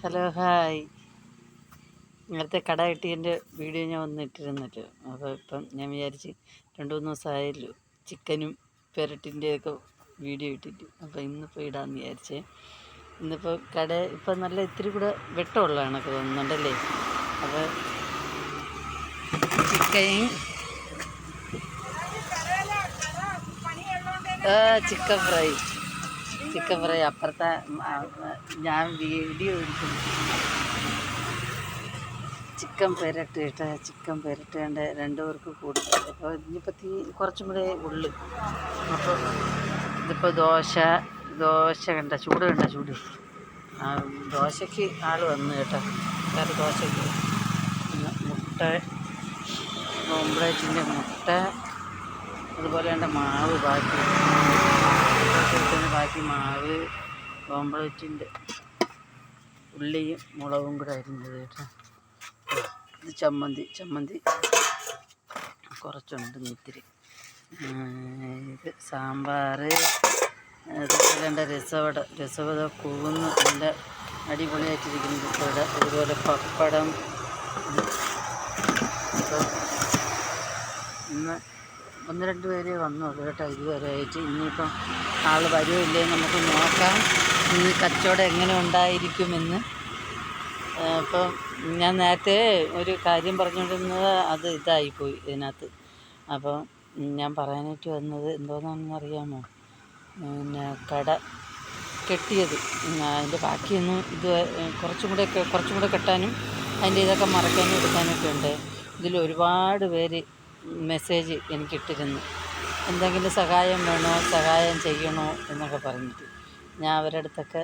Hello hi. നേരത്തെ കട കിട്ടിയതിൻ്റെ video ഞാൻ വന്നിട്ടിരുന്നല്ലോ. അപ്പോൾ ഇപ്പം ഞാൻ വിചാരിച്ച് 2-3 ദിവസമായല്ലോ ചിക്കനും പെരട്ടിൻ്റെയൊക്കെ വീഡിയോ ഇട്ടിട്ട്. അപ്പോൾ ഇന്നിപ്പോൾ ഇടാമെന്ന് വിചാരിച്ചേ. ഇന്നിപ്പോൾ കട ഇപ്പം നല്ല ഇത്തിരി കൂടെ വെട്ടമുള്ള കണക്ക് തോന്നുന്നുണ്ടല്ലേ. അപ്പോൾ ചിക്കൻ ഫ്രൈ അപ്പുറത്തെ ഞാൻ വീഡിയോ എടുക്കുന്നു. ചിക്കൻ പെരട്ടേണ്ട 2 പേർക്ക് കൂടുതൽ. അപ്പോൾ ഇനിയിപ്പോൾ കുറച്ചും കൂടെ ഉള്ളു. അപ്പോൾ ഇതിപ്പോൾ ദോശ കണ്ട ചൂട് ദോശയ്ക്ക് ആൾ വന്നു കേട്ടോ. കാരണം ദോശയ്ക്ക് മുട്ട, ഓംപ്ലേറ്റിൻ്റെ മുട്ട, അതുപോലെ എൻ്റെ മാവ് ബാക്കി മാവ്, ഓംപ്ലേറ്റിൻ്റെ ഉള്ളിയും മുളകും കൂടെ അരിഞ്ഞത് കേട്ടോ. ഇത് ചമ്മന്തി കുറച്ചുണ്ട് ഇത്തിരി. ഇത് സാമ്പാർ, അതുപോലെ എൻ്റെ രസവട കൂന്ന് നല്ല അടിപൊളിയായിട്ടിരിക്കുന്നത് ഇവിടെ. അതുപോലെ പപ്പടം. അപ്പോൾ ഇന്ന് 1-2 പേരേ വന്നുള്ളൂ കേട്ടോ ഇതുവരെ ആയിട്ട്. ഇനിയിപ്പം ആൾ വരുമോ ഇല്ലേന്ന് നമുക്ക് നോക്കാം. ഇന്ന് കച്ചവടം എങ്ങനെ ഉണ്ടായിരിക്കുമെന്ന്. അപ്പം ഞാൻ നേരത്തെ ഒരു കാര്യം പറഞ്ഞുകൊണ്ടിരുന്നത് അത് ഇതായിപ്പോയി ഇതിനകത്ത്. അപ്പോൾ ഞാൻ പറയാനായിട്ട് വന്നത് എന്തോന്നാണെന്ന് അറിയാമോ? പിന്നെ കട കെട്ടിയത് അതിൻ്റെ ബാക്കിയൊന്നും ഇത് കുറച്ചും കൂടെ കെട്ടാനും അതിൻ്റെ ഇതൊക്കെ മറക്കാനും എടുക്കാനൊക്കെ ഉണ്ട്. ഇതിൽ ഒരുപാട് പേര് മെസ്സേജ് എനിക്കിട്ടിരുന്നു, എന്തെങ്കിലും സഹായം വേണോ, സഹായം ചെയ്യണോ എന്നൊക്കെ പറഞ്ഞിട്ട്. ഞാൻ അവരുടെ അടുത്തൊക്കെ